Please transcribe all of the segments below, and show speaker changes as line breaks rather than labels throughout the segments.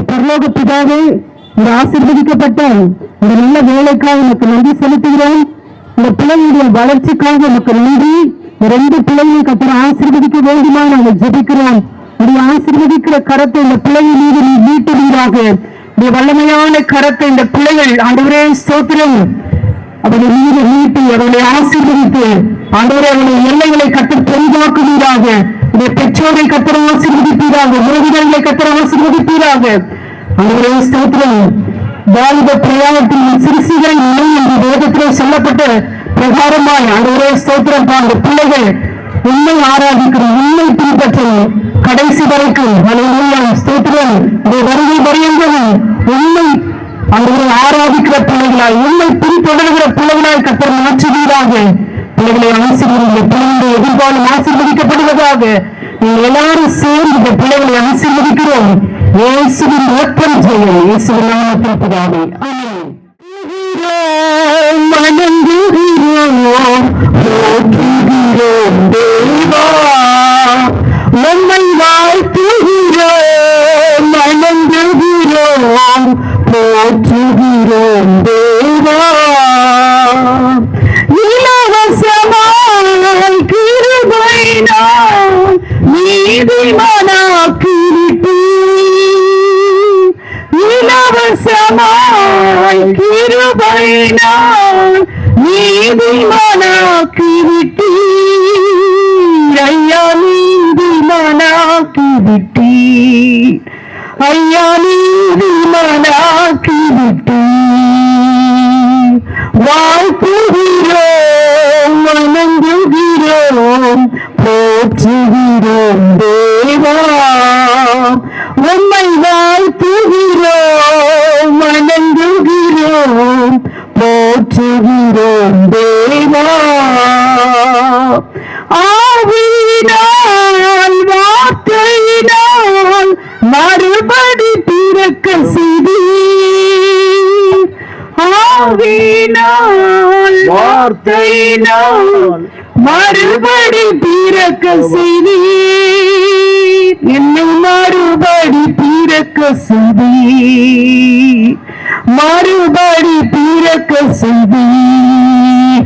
பரலோக பிதாவே, இந்த ஆசீர்வதிக்கப்பட்ட இந்த நல்ல வேலைக்காக உனக்கு நன்றி செலுத்துகிறோம். இந்த பிள்ளைகளுடைய வளர்ச்சிக்காக உனக்கு நன்றி. ரெண்டு பிள்ளைகளை கத்தர் ஆசீர்வதிக்க வேண்டுமா நாங்கள் ஜெபிக்கிறோம். உடைய ஆசீர்வதிக்கிற கரத்தை இந்த பிள்ளைகள் மீது நீ நீட்டுவீராக. உடைய வல்லமையான கரத்தை இந்த பிள்ளைகள் ஆண்டவரே ஸ்தோத்திரம் அவர்கள் மீது நீட்டி அவர்களை ஆசீர்வதித்து ஆண்டவரே அவருடைய எல்லைகளை கத்தர் பெரிதாக்குவீராக. உடைய பெற்றோரை கத்தர் ஆசீர்வதிப்பீராக. உறவினர்களை கத்தர் ஆசீர்வதிப்பீராக. ஆண்டவரே ஸ்தோத்திரம். வாலிப பிரயாணத்தில் சிறுசிகளை நிலை என்று வேதத்திலே சொல்லப்பட்ட பிரகாரமாய் ஆண்டவரே ஸ்தோத்திரம் அந்த பிள்ளைகள் உண்மை ஆராதிக்கிறோம், உண்மை பின்பற்றணும் கடைசி வரைக்கும். ஸ்தோத்திரம் வருகை வரையங்களும் உண்மை ஆண்டவரை ஆராதிக்கிற பிள்ளைகளாய், உண்மை பின்தொடர்கிற பிள்ளைகளாய் கத்தர் மாற்றுவீராக. பிள்ளைகளை ஆசீர்வதிங்க. பிள்ளைகளுடைய எதிர்காலம் ஆசீர்வதிக்கப்படுவதாக. நீங்கள் எல்லாரும் சேர்ந்து இந்த பிள்ளைகளை ஆசீர்வதிக்கிறோம். இயேசுவின் ரத்தம் ஜெயம். இயேசுவின் நாமத்தில் பிதாவே. ஆமென். வணங்குகிறோம், போற்றுகிறோம் தேவா, உம்மை வாழ்த்துகிறோம், வணங்குகிறோம், போற்றுகிறோம் தேவா. இலவசமாய் கிருபையினால் நீதிமானாக்கிவிட்டீர். இலவசமாய் கிருபையினால் நீதிமானாக்கிவிட்டீர். ஐயா நீதிமானாக்கிவிட்டீர். ஐயா நீதிமானாக்கிவிட்டீர். வாழ்த்துகிறோம், வணங்குகிறோம், போற்றுகிறோம் தேவா. உம்மை வாழ்த்துகிறோம், வணங்குகிறோம், போற்றுகிறோம் தேவா. ஆவியினால் வார்த்தையினால் மறுபடி பிறக்க செய்தீர். ஆவியினால் வார்த்தையினால் மறுபடி பிறக்க செய்தீர். என்னை மறுபடி பிறக்க செய்தீர். மறுபடி பிறக்க செய்தீர்.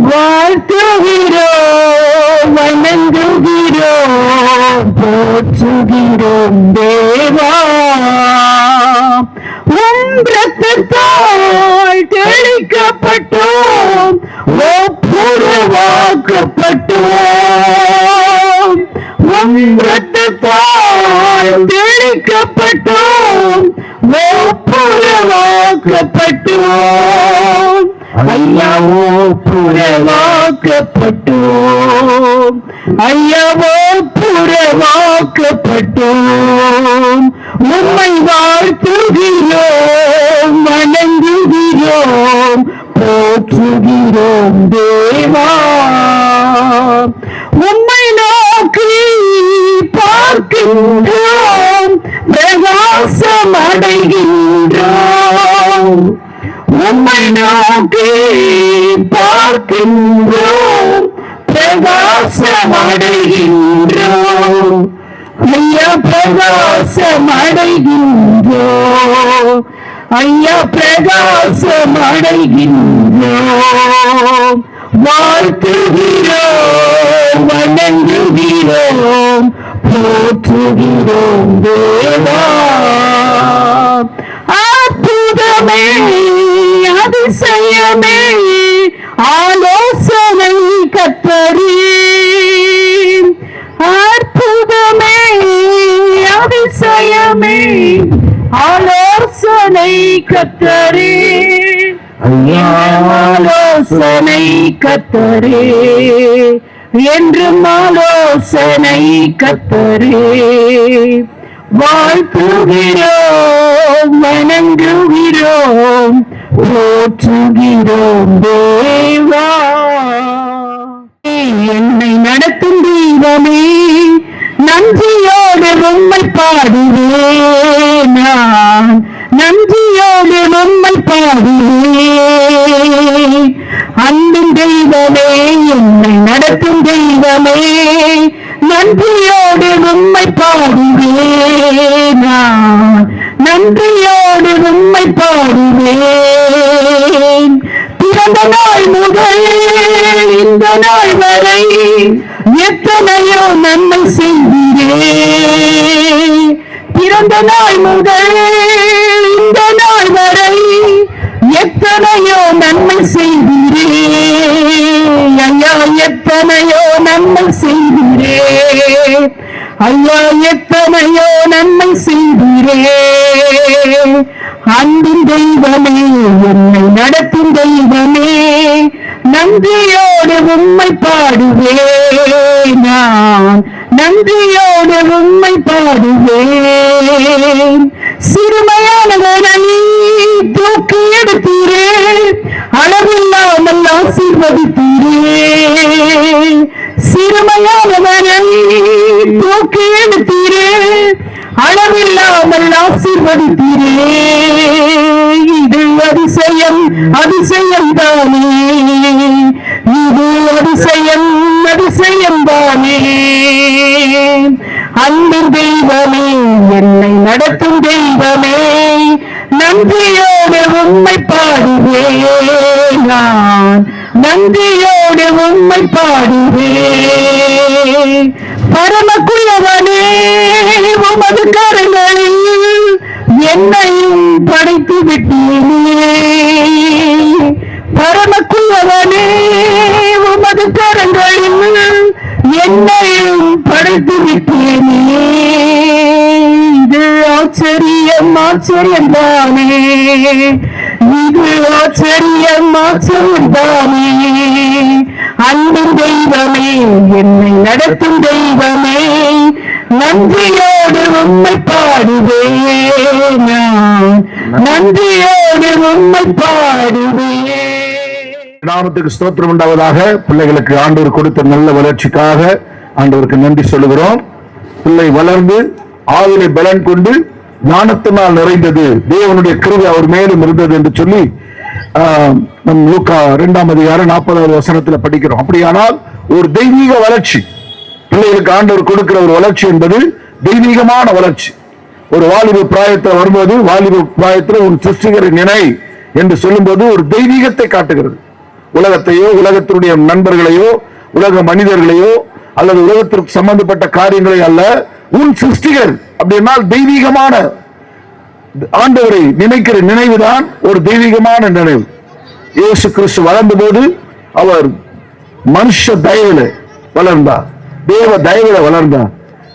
வாழ்த்துகிறோம், வணங்குகிறோம், போற்றுகிறோம் தேவா. உம் இரத்தத்தால் தெளிக்கப்பட்டோம், ஒப்புரவாக்கப்பட்டோம். உம் இரத்தத்தால் தெளிக்கப்பட்டோம், ஒப்புரவாக்கப்பட்டோம். ஐயா ஒப்புரவாக்கப்பட்டோம். ஐயா ஒப்புரவாக்கப்பட்டோம். உம்மை வாழ்த்துகிறோம், வணங்குகிறோம், போற்றுகிறோம் தேவா. உம்மை நோக்கி பார்க்கின்றோம், பிரகாசம் அடைகின்றோம். உம்மை நோக்கி பார்க்கின்றோம், பிரகாசம் அடைகின்றோம். ஐயா பிரகாசம் அடைகின்றோம். ஐயா பிரகாசம் அடைகின்றோம். வாழ்த்துகிறோம், வணங்குகிறோம், போற்றுகிறோம் தேவா. அற்புதமே, அதிசயமே, ஆலோசனை கர்த்தரே. அற்புதமே, அதிசயமே, ஆலோசனை கர்த்தரே. ஆலோசனை கர்த்தரே, என்றும் ஆலோசனை கர்த்தரே. வாழ்த்துகிறோம், வணங்குகிறோம், போற்றுகிறோம் தேவா. என்னை நடத்தும் தெய்வமே, நன்றியோடு உம்மை பாடுவேன். நான் நன்றியோடு உம்மை பாடுவேன். அன்பின் தெய்வமே, என்னை நடத்தும் தெய்வமே, நன்றியோடு உம்மை பாடுவேன். நான் நன்றியோடு உம்மை பாடுவேன். பிறந்த நாள் முதல் இந்த நாள் வரை எத்தனையோ நன்மை செய்கிறே. பிறந்த நாள் முதல் இந்த நாள் வரை எத்தனையோ நன்மை செய்கிறே. ஐயா எத்தனையோ நன்மை செய்கிறே. ஐயா எத்தனையோ நன்மை செய்கிறே. அன்பின் தெய்வமே, என்னை நடத்தும் தெய்வமே, நன்றியோடு உம்மை பாடுவேன். நான் நன்றியோடு உம்மை பாடுவேன். சிறுமையானவனை தூக்கி எடுத்தீரே, அளவில்லாமல் ஆசீர்வதித்தீரே. சிறுமையானவனை தூக்கி எடுத்தீரே, அளவில்லாமல் ஆசீர்வதித்தீரே. இது அதிசயம், அதிசயம் தானே. இது அதிசயம், அதிசயம் தானே. அன்பின் தெய்வமே, என்னை நடத்தும் தெய்வமே, நன்றியோடு உம்மை பாடுவேன். நான் நன்றியோடு உம்மை பாடுவேன். பரமக்குயவனே, உமது கரங்களில் என்னையும் படைத்து விட்டீரே. பரமக்குயவனே, உமது கரங்களில் என்னையும் படைத்து விட்டீரே. இது ஆச்சரியம், ஆச்சரியம் தானே. இது ஆச்சரியம், ஆச்சரியம் தானே. அன்பின் தெய்வமே, என்னை நடத்தும் தெய்வமே, நன்றியோடு உம்மை பாடுவேன். நான் நன்றியோடு உம்மை பாடுவேன்.
நாமத்துக்கு ஸ்தோத்திரம் உண்டாவதாக. பிள்ளைகளுக்கு ஆண்டவர் கொடுத்த நல்ல வளர்ச்சிக்காக ஆண்டவருக்கு நன்றி சொல்லுகிறோம். பிள்ளை வளர்ந்து ஆவிலை பலன் கொண்டு ஞானத்தினால் நிறைந்தது, தேவனுடைய கிருபை அவர் மேலும் இருந்தது என்று சொல்லி நம் லூக்கா 2ஆம் அதிகாரம் 40வது வசனத்தில் படிக்கிறோம். அப்படியானால் ஒரு தெய்வீக வளர்ச்சி, பிள்ளைகளுக்கு ஆண்டவர் கொடுக்கிற ஒரு வளர்ச்சி என்பது தெய்வீகமான வளர்ச்சி. ஒரு வாலிப பிராயத்தில் வரும்போது, வாலிப பிராயத்தில் ஒரு சிருஷ்டிகரை நினை என்று சொல்லும்போது ஒரு தெய்வீகத்தை காட்டுகிறது. உலகத்தையோ, உலகத்தினுடைய நண்பர்களையோ, உலக மனிதர்களையோ அல்லது உலகத்திற்கு சம்பந்தப்பட்ட காரியங்களை அல்ல, உன் சிருஷ்டிகர் அப்படின்னா தெய்வீகமான ஆண்டவரை நினைக்கிற நினைவுதான் ஒரு தெய்வீகமான நினைவு. இயேசு கிறிஸ்து வளர்ந்த போது அவர் மனுஷ தயவுல வளர்ந்தார், தேவ தயவுல வளர்ந்தார்.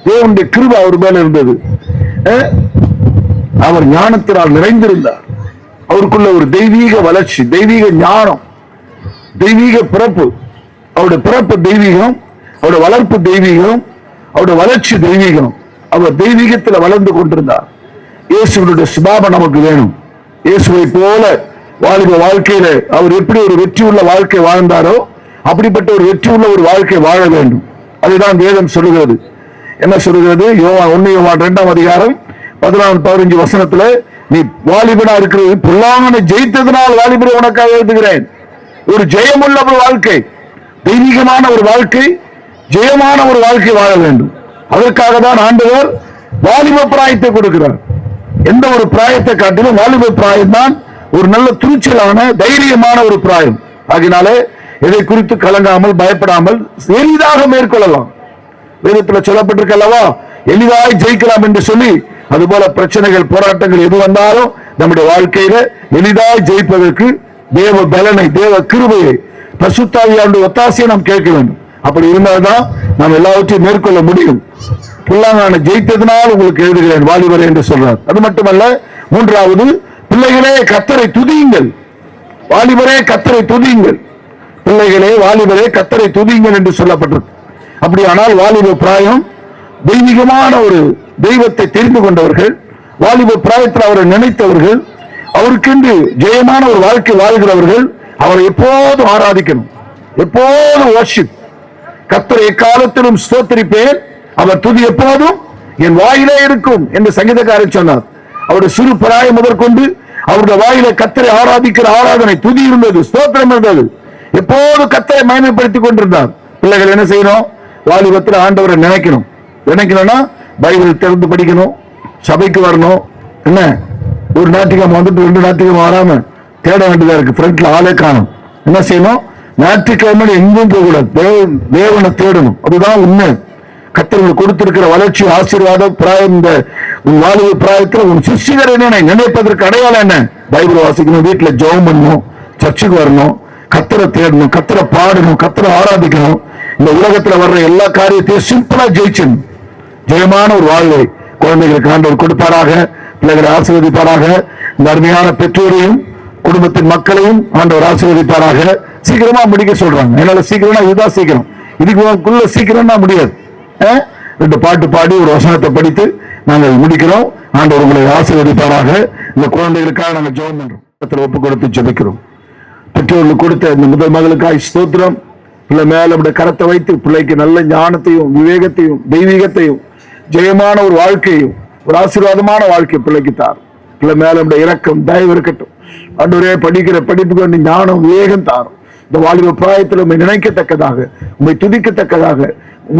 தேவனுடைய கிருபை அவர் மேல இருந்தது. அவர் ஞானத்தினால் நிறைந்திருந்தார். அவருக்குள்ள ஒரு தெய்வீக வளர்ச்சி, தெய்வீக ஞானம், தெய்வீக பிறப்பு. அவருடைய பிறப்பு தெய்வீகம், அவருடைய வளர்ப்பு தெய்வீகம், அவருடைய வளர்ச்சி தெய்வீகம். அவர் தெய்வீகத்தில் வளர்ந்து கொண்டிருந்தார். இயேசுடைய சுபாவம் நமக்கு வேணும். இயேசுவை போல வாலிப வாழ்க்கையில அவர் எப்படி ஒரு வெற்றி உள்ள வாழ்க்கை வாழ்ந்தாரோ அப்படிப்பட்ட ஒரு வெற்றி உள்ள ஒரு வாழ்க்கை வாழ வேண்டும். அதுதான் வேதம் சொல்லுகிறது. என்ன சொல்லுகிறது? 1 யோவான் 2ஆம் அதிகாரம் 14-15 வசனத்துல, நீ வாலிபனா இருக்கிறது பொல்லாங்கனை ஜெயித்ததனால் வாலிபரை உனக்காக எழுதுகிறேன். ஒரு ஜெயமுள்ள ஒரு வாழ்க்கை, தெய்வீகமான ஒரு வாழ்க்கை, ஜெயமான ஒரு வாழ்க்கை வாழ வேண்டும். அதற்காக தான் ஆண்டவர் வாலிப பிராயத்தை கொடுக்கிறார். எந்த ஒரு பிராயத்தை காட்டிலும் வாலிப பிராயம் தான் ஒரு நல்ல துணிச்சலான தைரியமான ஒரு பிராயம். ஆகினாலே எதை குறித்து கலங்காமல் பயப்படாமல் எளிதாக மேற்கொள்ளலாம். வேதத்தில் சொல்லப்பட்டிருக்கல்லவா, எளிதாய் ஜெயிக்கலாம் என்று சொல்லி. அதுபோல பிரச்சனைகள், போராட்டங்கள் எது வந்தாலும் நம்முடைய வாழ்க்கையில எளிதாய் ஜெயிப்பதற்கு தேவ பலனை, தேவ கிருபையை, பரிசுத்த ஆவியானவருடைய ஒத்தாசையை நாம் கேட்க வேண்டும். அப்படி இருந்தால்தான் நாம் எல்லாவற்றையும் மேற்கொள்ள முடியும். புல்லாங்கான ஜெயித்ததனால் உங்களுக்கு எழுதுகிறேன் வாலிபரே என்று சொல்றார். அது மட்டுமல்ல, 3வது, பிள்ளைகளே கர்த்தரை துதியுங்கள். வாலிபரே கர்த்தரை துதியுங்கள். பிள்ளைகளே, வாலிபரே கர்த்தரை துதியுங்கள் என்று சொல்லப்பட்டிருக்கு. அப்படியானால் வாலிப பிராயம் தெய்வீகமான ஒரு தெய்வத்தை தெரிந்து கொண்டவர்கள், வாலிப பிராயத்தில் அவரை நினைத்தவர்கள், அவருக்கென்று ஜெயமான ஒரு வாழ்க்கை வாழ்கிறவர்கள் அவரை எப்போதும் ஆராதிக்கணும், எப்போதும் வர்ஷிப். கர்த்தரை எக்காலத்திலும் ஸ்தோத்திரிப்பேன், அவர் துதி எப்போதும் என் வாயிலே இருக்கும் என்று சங்கீதக்காரர் சொன்னார். அவருடைய சிறு பிராயம் முதற்கொண்டு அவருடைய வாயிலே கர்த்தரை ஆராதிக்கிற ஆராதனை, துதி இருந்தது, ஸ்தோத்திரம் இருந்தது. எப்போது கர்த்தரை மகிமைப்படுத்திக் கொண்டிருந்தார். பிள்ளைகள் என்ன செய்யணும்? வாலிபத்தில் ஆண்டவரை நினைக்கணும்னா பைபிள் திறந்து படிக்கணும், சபைக்கு வரணும், என்ன ஒரு ஞாயிற்றுக்கிழமை வந்துட்டு 2 ஞாயிற்றுக்கிழமை வராம தேட வேண்டியதா இருக்கு. ஃப்ரண்ட்ல ஆளே காணும். என்ன செய்யணும்? ஞாயிற்றுக்கிழமை எங்கும் போகக்கூடாது, தேவனை தேடணும். அதுதான் உண்மை. கர்த்தர் கொடுத்திருக்கிற வளர்ச்சி, ஆசீர்வாதம், பிராயம், இந்த வாலிப பிராயத்துல உன் சிருஷ்டிகரனை நினைப்பதற்கு அடையாளம் என்ன? பைபிள் வாசிக்கணும், வீட்டுல ஜெபம் பண்ணணும், சர்ச்சுக்கு வரணும், கர்த்தரை தேடணும், கர்த்தரை பாடணும், கர்த்தரை ஆராதிக்கணும். இந்த உலகத்துல வர்ற எல்லா காரியத்தையும் சிம்பிளா ஜெயிச்சணும். ஜெயமான ஒரு வாழ்வை குழந்தைகளுக்கு ஆண்டவர் கொடுப்பாராக. பிள்ளைகளை ஆசீர்வதிப்பாராக. இந்த அருமையான பெற்றோரையும் குடும்பத்தின் மக்களையும் ஆண்டவர் ஆசீர்வதிப்பாராக. சீக்கிரமா முடிக்க சொல்றாங்க. என்னால சீக்கிரமா இதுதான் சீக்கிரம், இதுக்குள்ள சீக்கிரம்னா முடியாது. 2 பாட்டு பாடி ஒரு வசனத்தை படித்து நாங்கள் முடிக்கிறோம். ஆண்டவர் உங்களை ஆசீர்வதிப்பாராக. இந்த குழந்தைகளுக்காக நாங்கள் ஜெபம் பண்றோம், ஒப்பு கொடுத்து ஜெபிக்கிறோம். பெற்றோர்களுக்கு கொடுத்த இந்த முதல் மகளுக்காய் ஸ்தோத்திரம். பிள்ளை மேல அப்படி கரத்தை வைத்து பிள்ளைக்கு நல்ல ஞானத்தையும், விவேகத்தையும், தெய்வீகத்தையும், ஜெயமான ஒரு வாழ்க்கையும், ஒரு ஆசீர்வாதமான வாழ்க்கை பிள்ளைக்கு தார். பிள்ளை மேல அப்படி இரக்கம், தயவு இருக்கட்டும். ஆண்டவரே, படிக்கிற படிப்புக்கு வேண்டிய ஞானம், விவேகம் தாரும். இந்த வாலிப பிராயத்தில் உண்மை நினைக்கத்தக்கதாக, உண்மை துதிக்கத்தக்கதாக,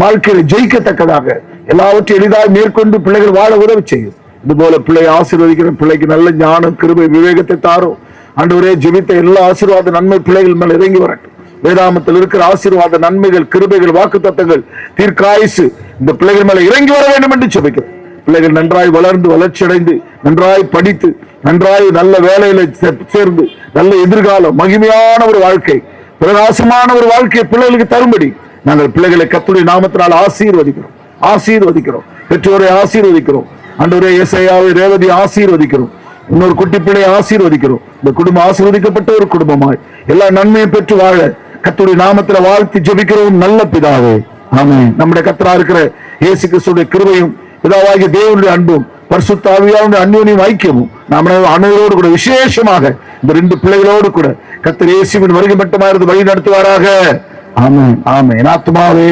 வாழ்க்கையில ஜெயிக்கத்தக்கதாக எல்லாவற்றையும் எளிதாக மேற்கொண்டு பிள்ளைகள் வாழ உதவி செய்யும். இது போல பிள்ளையை ஆசீர்வதிக்கிற பிள்ளைக்கு நல்ல ஞானம், கிருபை, விவேகத்தை தாரும். ஆண்டவரே, ஜெபித்த எல்லா ஆசீர்வாத நன்மை பிள்ளைகள் மேல இறங்கி வரட்டும். வேதாமத்தில் இருக்கிற ஆசீர்வாத நன்மைகள், கிருபைகள், வாக்குத்தத்தங்கள், தீர்க்காயுசு இந்த பிள்ளைகள் மேல இறங்கி வர வேண்டும் என்று ஜெபிக்கிறோம். பிள்ளைகள் நன்றாய் வளர்ந்து வளர்ச்சி அடைந்து நன்றாய் படித்து நன்றாய் நல்ல வேலையில சேர்ந்து நல்ல எதிர்காலம், மகிமையான ஒரு வாழ்க்கை, பிரகாசமான ஒரு வாழ்க்கையை பிள்ளைகளுக்கு தரும்படி நாங்கள் பிள்ளைகளை கர்த்தருடைய நாமத்தினால் ஆசீர்வதிக்கிறோம். பெற்றோரை ஆசீர்வதிக்கிறோம். ஆண்டவரே, ஏசாயாவை, ரேவதி ஆசீர்வதிக்கிறோம். இன்னொரு குட்டி பிள்ளையை ஆசீர்வதிக்கிறோம். இந்த குடும்பம் ஆசீர்வதிக்கப்பட்ட ஒரு குடும்பமாய் எல்லா நன்மையும் பெற்று வாழ கர்த்தருடைய நாமத்தில் வாழ்த்தி ஜெபிக்கிறோம் நல்ல பிதாவே, ஆமென். நம்முடைய கர்த்தரா இருக்கிற இயேசு கிறிஸ்துவின் கிருபையும், பிதாவாகிய தேவனுடைய அன்பும், பரிசுத்த ஆவியானவருடைய அந்யோன்யம் ஐக்கியமும் நாம் அனைவரோடு கூட, விசேஷமாக இந்த 2 பிள்ளைகளோடு கூட கர்த்தர் இயேசுவின் வருகை மட்டுமா இருந்து வழி நடத்துவாராக. ஆமென், ஆமென். என் ஆத்துமாவே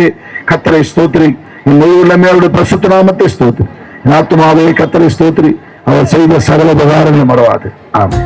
கர்த்தரை ஸ்தோத்திரி, என் முழு உள்ளமே அவருடைய பரிசுத்த நாமத்தை ஸ்தோத்திரி. என் ஆத்துமாவே கர்த்தரை ஸ்தோத்திரி, அவர் செய்த சகல உபகாரங்களும் மறவாது. ஆமென்.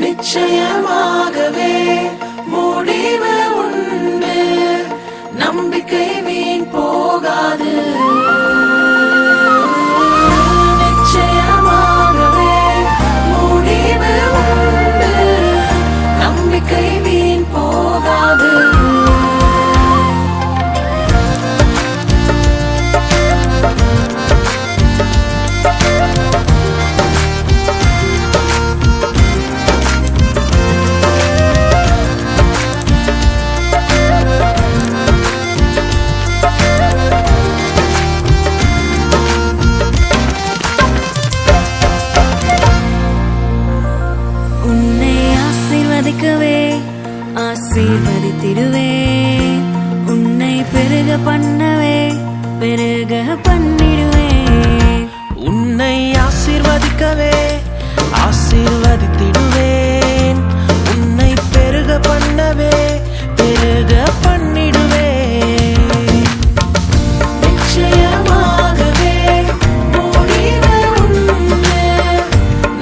நிச்சயமாகவே முடிவு உண்டு, நம்பிக்கை வீண் போகாது.
பண்ணவே பெருக பண்ணிடுவேன்.
உன்னை ஆசீர்வதிக்கவே ஆசீர்வதித்திடுவேன். உன்னை பெருக பண்ணவே பெருக பண்ணிடுவேன். நிச்சயமாகவே முடிவு உண்டு.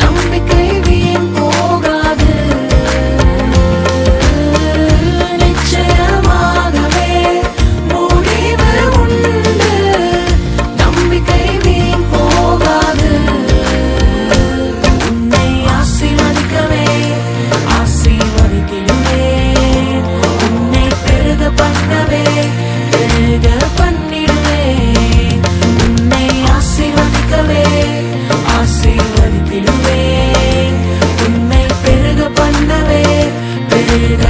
நம்பிக்கை வீண் போகாது. நிச்சயமாகவே முடிவு உண்டு. நம்பிக்கை வீண் போகாது. உன்னை ஆசீர்வதிக்கவே ஆசீர்வதித்திடுவேன். உன்னை பெருக பண்ணவே பெருக பண்ணிடுவேன். உன்னை ஆசீர்வதிக்கவே ஆசீர்வதித்திடுவேன். உன்னை பெருக பண்ணவே பெருக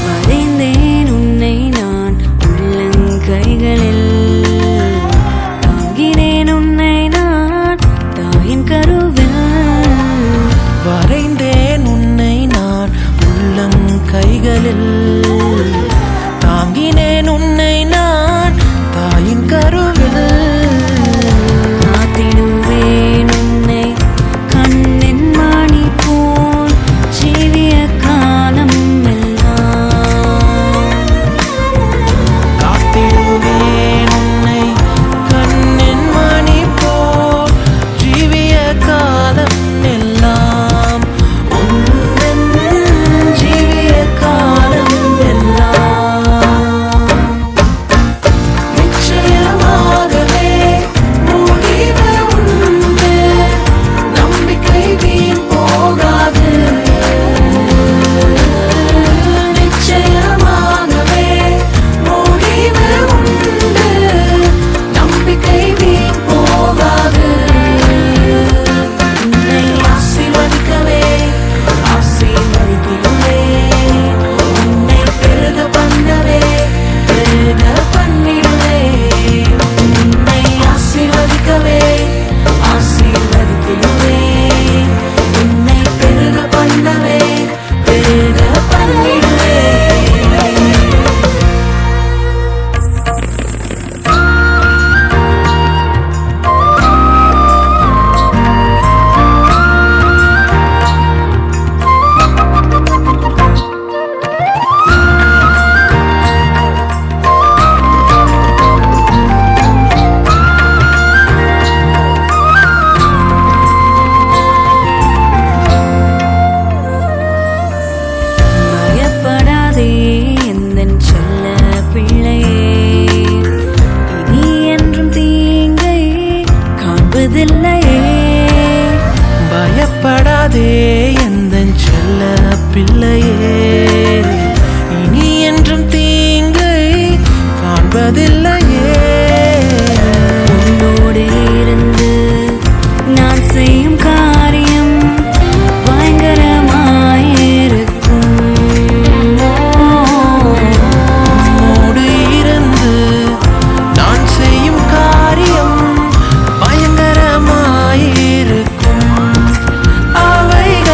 வரைந்தேன் உன்னை நான் உள்ளங்கைகளில். தாங்கினேன் உன்னை நான் தாயின் கருவில்.
வரைந்தேன் உன்னை நான் உள்ளங்கைகளில். தாங்கினேன் உன்னை நான் தாயின் கருவில்.
காத்திடுவேன் உன்னை கண்ணின் மணி போல் ஜீவிய காலம் எல்லாம்.
காத்திடுவேன் உன்னை கண்ணின் மணி போல் ஜீவிய காலம் எல்லாம். உந்தன் ஜீவிய காலம் எல்லாம். நிச்சயமாகவே முடிவு உண்டு. நம்பிக்கை வீண் போகாது. நிச்சயமாகவே முடிவு உண்டு. நம்பிக்கை வீண் போகாது. உன்னை ஆசீர்வதிக்கவே ஆசீர்வதித்திடுவேன். உன்னை பெருக பண்ணவே பெருக பண்ணிடுவேன். உன்னை ஆசீர்வதிக்கவே ஆசீர்வதித்திடுவேன். உன்னை பெருக பண்ணவே பெருக பண்ணிடுவேன். பயப்படாதே எந்தன் செல்ல பிள்ளையே. இனி என்றும் தீங்கை காண்பதில்லையே. பயப்படாதே எந்தன் செல்ல பிள்ளையே. இனி என்றும் தீங்கை காண்பதில்லையே.
உன்னோடு இருந்து நான் செய்யும் காரியம் பயங்கரமாயிருக்கும்.
உன்னோடு இருந்து நான் செய்யும் காரியம் பயங்கரமாயிருக்கும். அவைகள்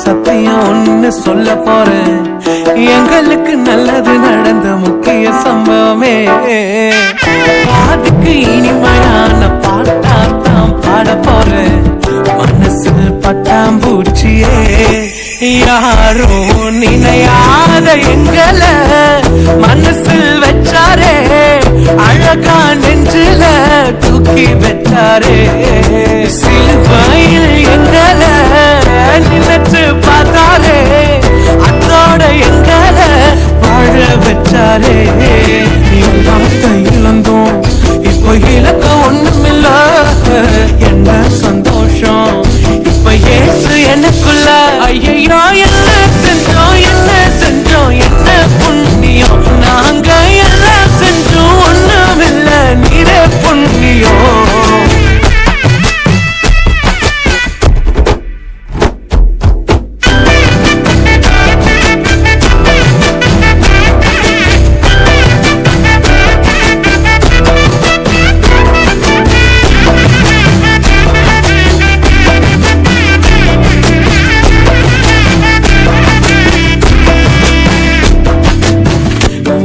சத்தியம் ஒண்ணு சொல்ல போறேன், எங்களுக்கு நல்லது நடந்த முக்கிய சம்பவமே. அதுக்கு இனிமையான பாட்டாத்தான் பாட போறேன், மனசு பட்டாம்பூச்சியே. யாரும் நினையாத எங்களை மனசில் வச்சாரே, அழகா நெஞ்சில தூக்கி வச்சாரே. சிலுவையில் எங்களை நினைச்சு பார்த்தாரே, அதோட எங்களை வாழ வச்சாரே. இழந்தோம் இப்போ இலக்க ஒண்ணுமில்ல, என்ன சந்தோஷம் இப்ப ஏசு எனக்குள்ள. ஐயோ என்ன செஞ்சோம் என்ன செஞ்சோம் என்ன புண்ணியம், நாங்க எல்லாம் செஞ்சோம் ஒண்ணுமில்ல நீரே புண்ணியம்.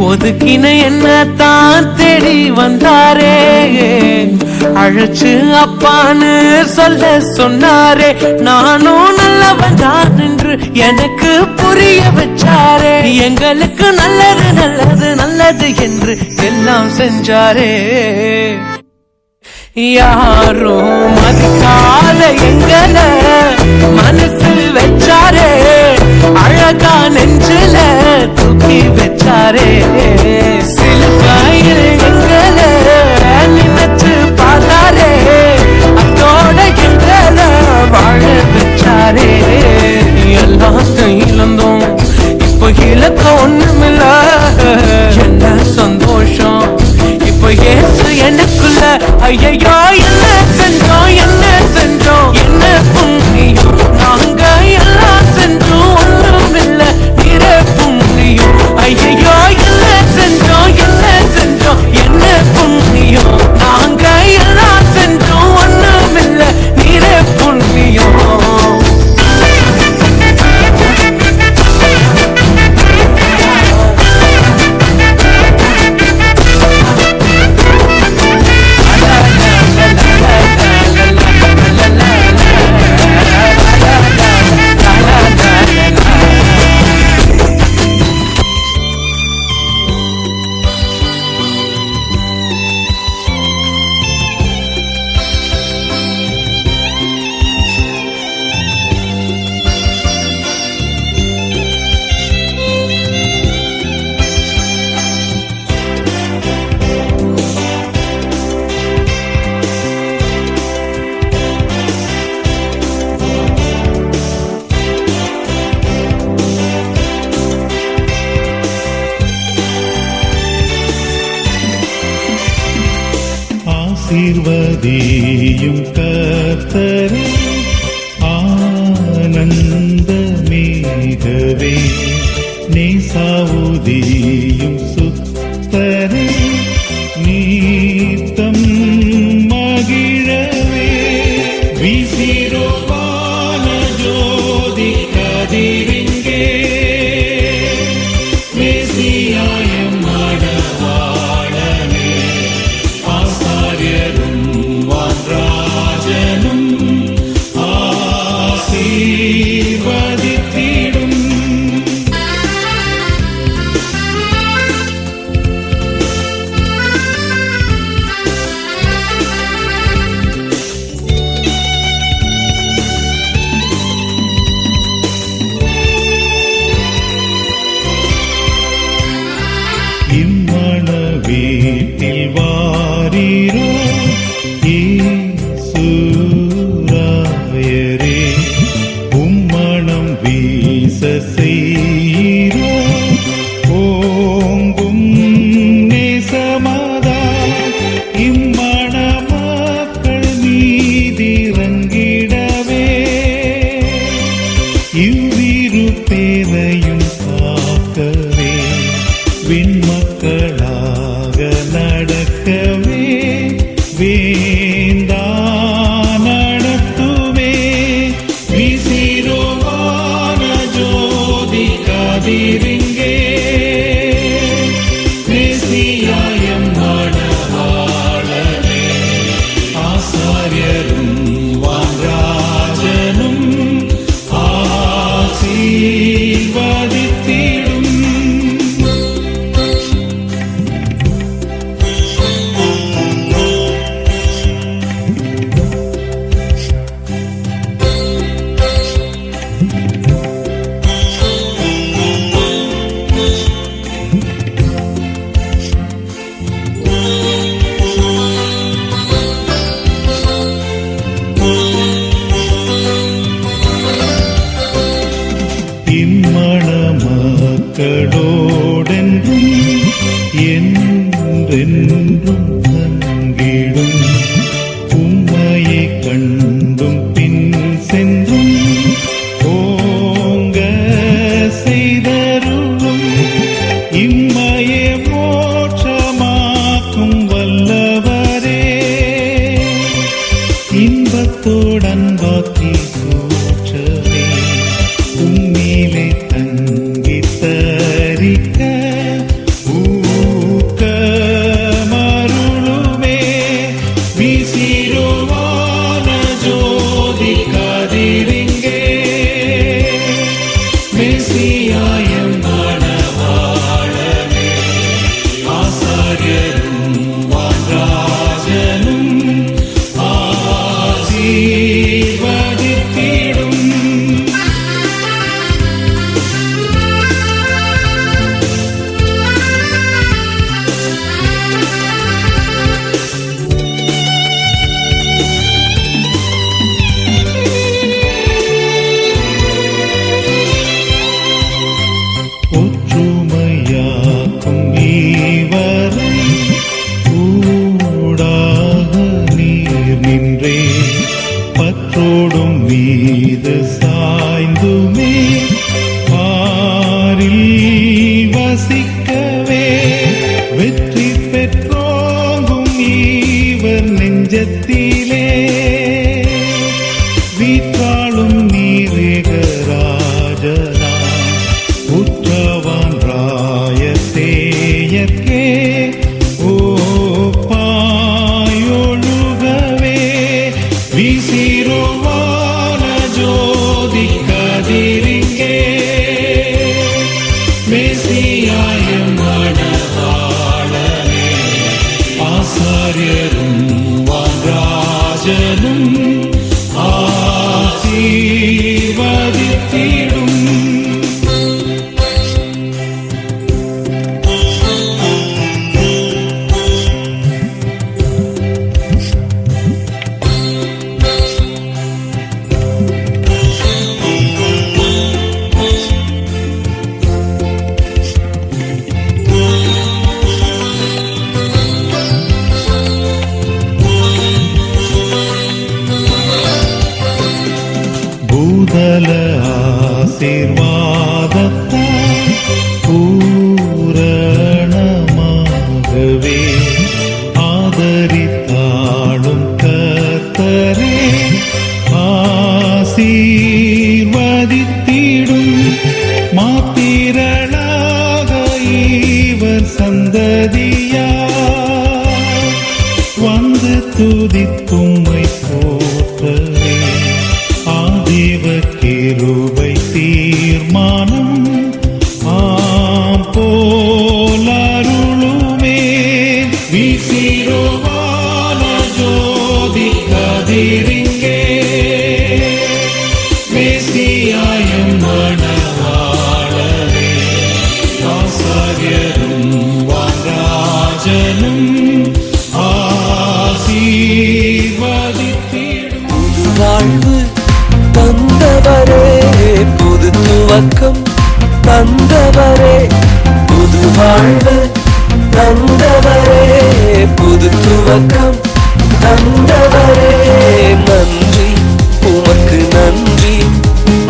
ஒதுக்கின என்ன தான் தேடி வந்தாரே, அழைச்சு அப்பான்னு சொல்ல சொன்னாரே. நானும் நல்லவன் தான் என்று எனக்கு புரிய வச்சாரே, எங்களுக்கு நல்லது நல்லது நல்லது என்று எல்லாம் செஞ்சாரே. யாரும் மதிக்காத எங்களை மனசில் வச்சாரே, அழகா நெஞ்சில தூக்கி வச்சாரே. சிலுவையில் எங்களை நினைச்சு பார்த்தாரே, அதோட எங்களை வாழ வச்சாரே. எல்லாத்தையும் இழந்தோம் இப்போ இலக்க ஒண்ணுமில்ல, என்ன சந்தோஷம் இப்போ ஏசு எனக்குள்ள. ஐயோ என்ன செஞ்சோம் என்ன செஞ்சோம் என்ன புண்ணியம், நாங்க எல்லாம் செஞ்சோம் ஒண்ணுமில்ல நீரே புண்ணியம். ஐயோ என்ன செஞ்சோம் என்ன செஞ்சோம் என்ன புண்ணியம், நாங்க எல்லாம் செஞ்சோம் ஒண்ணுமில்ல நீரே புண்ணியம்.
ஆசீர்வதியும் கர்த்தரே, ஆனந்தமேகவே, நேசாவுதியும் சுத்தரே, நீத்தம் மகிழவே. வீசிரோவான ஜோதி கதிரிங்கே, மேசியாயம் மடவாளனே, ஆசாரியரும் வான்ராஜனும் ஆசீர்வதித்திடும். இம்மண வீட்டில் வாரீரோ இயேசுராயரே, உம்மணம் வீச செய்யீரோ ஓங்கும் நேசமாதா. இம்மண மக்கள் மீதிறங்கிடவே, இவ்விரு பேரையும் காக்கவே, விண்மக்களாக நடக்கவே, வேந்தா நடத்துவே. விசிரோவான நெஞ்சத்திலே வீற்றாளும் நீரேகராஜனா உற்றவான் ராயத்தேயற்கே ஓ பாயொழுகவே வீசிரோவான ஜோதி கதிரிங்கே மேசியாய மணவாளனே ஆசாரியரும் வான்ராஜனும் ஆசீர்வதித்திடும். பூதல ஆசீர்வாதத்தால் பூரணமாகவே ஆதரித்தாளும் கர்த்தரே ஆசீர்வதித்திடும். மாத்திரளாக இவர் சந்ததியார் வந்து துதித்தும்மை போற்றவே ஆதிவ கிருபை தீர்மானம் ஆம் போலருளுமே வீசிரோவான ஜோதி கதிரிங்கே மேசியாயம் மணவாளனே ஆசாரியரும் வான்ராஜனும் ஆசீர்வதித்திடும்.
வாழ்வு தந்தவரே புது துவக்கம் தந்தவரே புது வாழ்வு தந்தவரே புது துவக்கம் தந்தவரே நன்றி உமக்கு நன்றி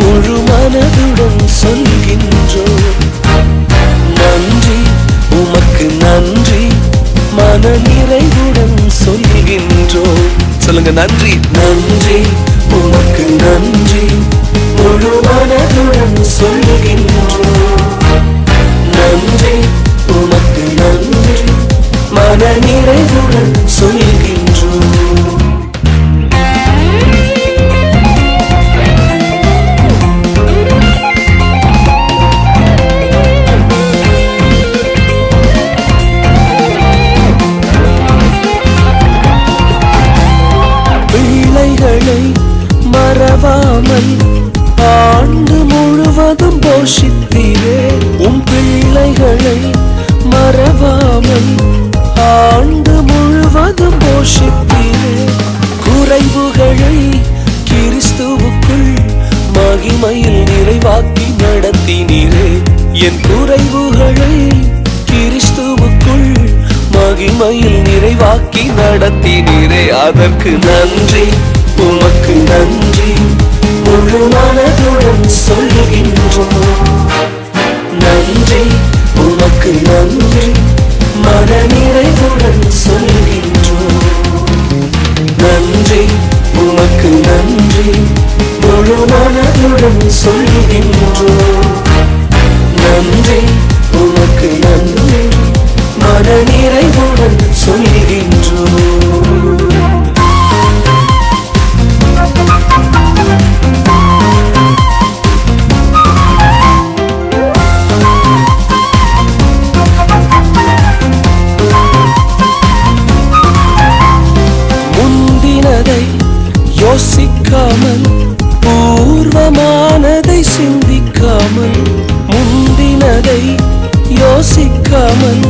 முழு மனதுடன் சொல்கின்றோம். நன்றி உமக்கு நன்றி மன நிறைவுடன் சொல்கின்றோம். சொல்லுங்க நன்றி. நன்றி உமக்கு நன்றி முழு மனதுடன் சொல்கின்றோம். நன்றி உமக்கு நன்றி மன நிறைவுடன் சொல்கின்றோம். பிள்ளைகளை மறவாமல் ஆண்டு முழுவதும் போஷித்தீரே. உம் பிள்ளைகளை மறவாமல் ஆண்டு முழுவதும் போஷித்தீரே. குறைவுகளை கிறிஸ்துவுக்குள் மகிமையில் நிறைவாக்கி நடத்தினீரே. என் குறைவுகளை கிறிஸ்துவுக்குள் மகிமையில் நிறைவாக்கி நடத்தினீரே. அதற்கு நன்றி உமக்கு நன்றி முழு மனதுடன் சொல்கின்றோம். நன்றி உமக்கு நன்றி மன நிறைவுடன் சொல்கின்றோம். நன்றி உமக்கு நன்றி முழு மனதுடன் சொல்கின்றோம். நன்றி உமக்கு நன்றி மன நிறைவுடன் சொல்கின்றோம். முந்தினதை யோசிக்காமல் பூர்வமானதை சிந்திக்காமல் முந்தினதை யோசிக்காமல்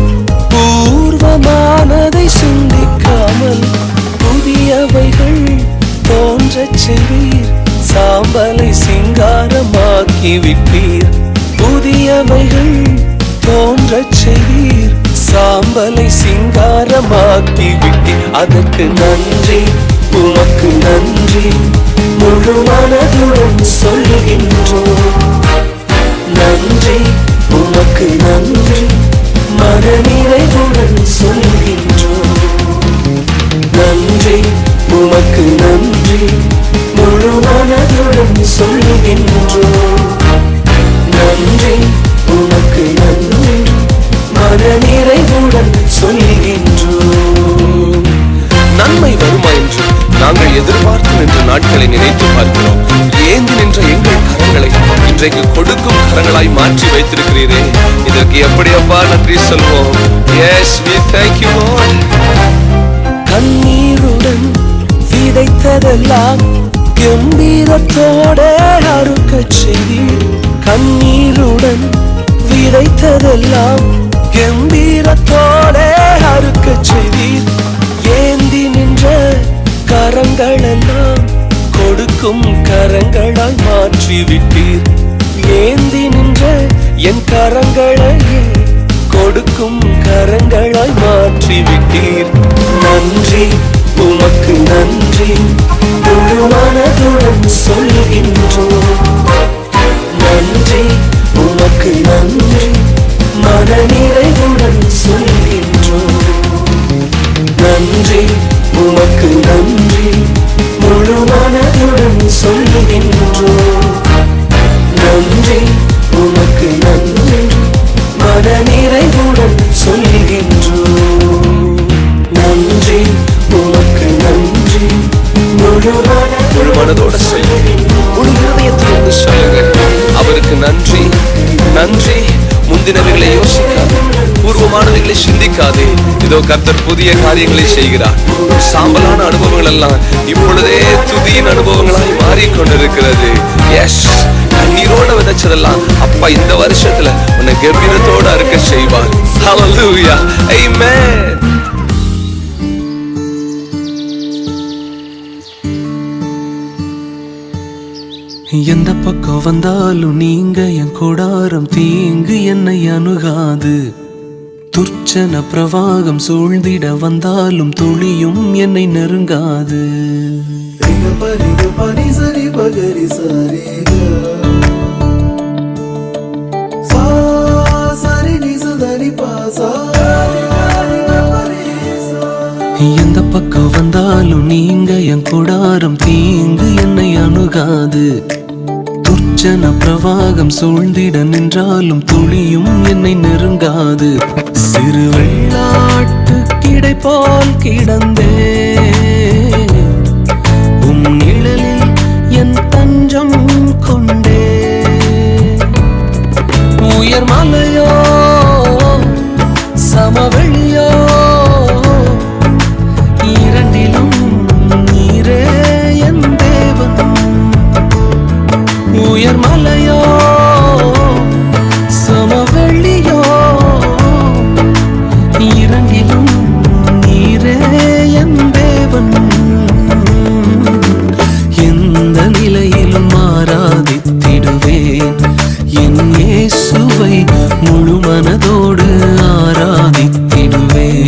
பூர்வமானதை சிந்திக்காமல் புதியவைகள் தோன்றச் செய்வீர். சாம்பலை சிங்காரமாக்கி விட்டீர். புதியவைகள் தோன்றச் செய்வீர். சாம்பலை சிங்காரமாக்கி விட்டீர். அதற்கு நன்றி உமக்கு நன்றி முழு மனதுடன் சொல்கின்றோம். நன்றி உமக்கு நன்றி மன நிறைவுடன் சொல்கின்றோம். நன்றி இன்றைக்கு கொடுக்கும் கரங்களாய் மாற்றி வைத்திருக்கிறீரே, இதற்கு எப்படி அப்பா நன்றி சொல்வோம். Yes, we thank you Lord. கண்ணீருடன் விதைத்ததெல்லாம் கம்பீரத்தோட அறுக்கச் செய்தீர். கண்ணீருடன் விதைத்ததெல்லாம் கம்பீரத்தோட அறுக்கச் செய்தீர். ஏந்தி நின்ற கரங்களெல்லாம் கொடுக்கும் கரங்களாய் மாற்றி விட்டீர். ஏந்தி நின்ற என் கரங்களையே கொடுக்கும் கரங்களாய் மாற்றி விட்டீர். நன்றி உமக்கு நன்றி, முழு மனதுடன் சொல்கின்றோம். நன்றி உமக்கு நன்றி, மன நிறைவுடன் சொல்கின்றோம். நன்றி உமக்கு நன்றி, முழு மனதுடன் சொல்கின்றோம். நன்றி உமக்கு நன்றி, மன நிறைவுடன் சொல்கின்றோம். நன்றி உமக்கு நன்றி, முழு மனதோட சொல்லுங்க, முழு இதயத்தோடு சொல்லுங்க. அவருக்கு நன்றி நன்றி. முந்தினவைகளை யோசிக்காது, பூர்வமானவைகளை சிந்திக்காதே. இதோ கர்த்தர் புதிய காரியங்களை செய்கிறார். சாம்பலான அனுபவங்கள் எல்லாம் இப்பொழுதே துதியின் அனுபவங்களாய் மாறிக்கொண்டிருக்கிறது. எஸ், கண்ணீரோட விதைச்சதெல்லாம் அப்பா இந்த வருஷத்துல உன்னை கம்பீரத்தோட அறுக்க செய்வார். ஹல்லேலூயா, ஆமென். எந்த பக்கம் வந்தாலும் நீங்க என் கொடாரம் தீங்கு என்னை அணுகாது. துர்ச்சன பிரவாகம் சூழ்ந்திட வந்தாலும் துளியும் என்னை நெருங்காது. எந்த பக்கம் வந்தாலும் நீங்க என் கொடாரம் தீங்கு என்னை அணுகாது. துர்ச்சன பிரவாகம் சூழ்ந்திட நின்றாலும் துளியும் என்னை நெருங்காது. சிறு வெள்ளாட்டு கிடை போல் கிடந்தே உம் நிழலில் என் தஞ்சம் கொண்டே. உயர் மலையோ சமவெளியோ இரண்டிலும் நீரே என் தேவன். உயர் மலையோ சமவெளியோ இரண்டிலும் நீரே என் தேவன். எந்த நிலையிலும் ஆராதித்திடுவேன் என் இயேசுவை, முழு மனதோடு ஆராதித்திடுவேன்.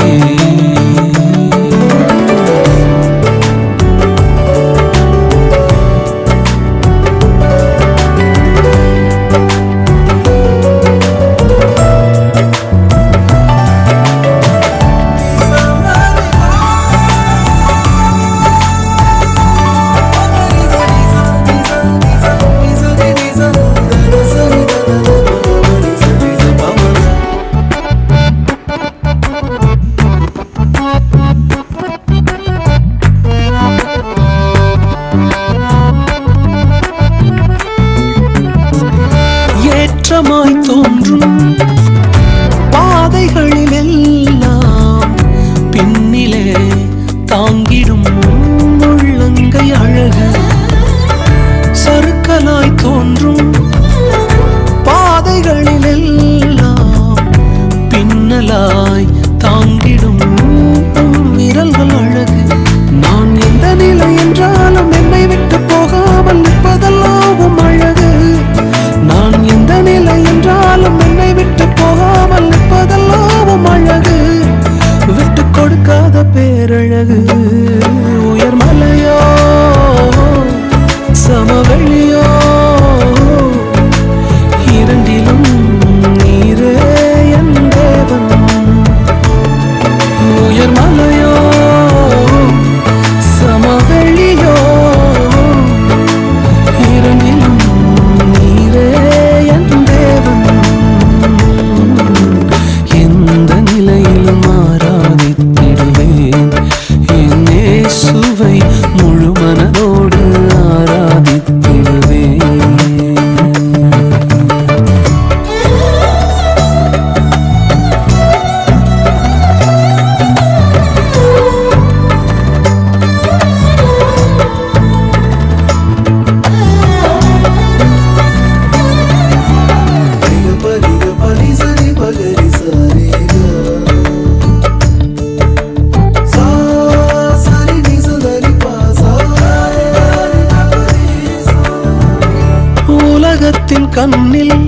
கண்ணில்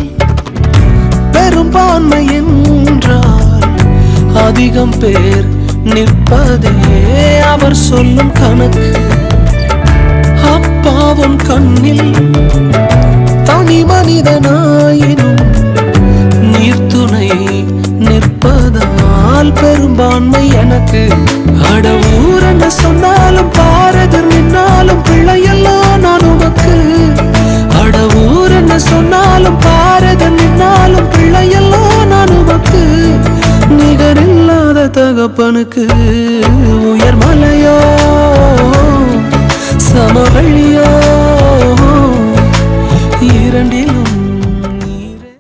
பெரும்பான்மை என்றால் அதிகம் பேர் நிற்பதே அவர் சொல்லும் கணக்கு. அப்பாவும் கண்ணில் தனி மனிதனாயினும் நீர்த்துணை நிற்பதால் பெரும்பான்மை எனக்கு. அட ஊர் என்ன சொன்னாலும் பாரதர் நின்னாலும் பிள்ளையெல்லாம் நான் உனக்கு. அட ஊர் என்ன சொன்னாலும் பாரதர் நின்னாலும் பிள்ளையெல்லாம் நான் உனக்கு. நிகரில்லாத தகப்பனுக்கு உயர்மலையோ சமவெளியோ இரண்டிலும்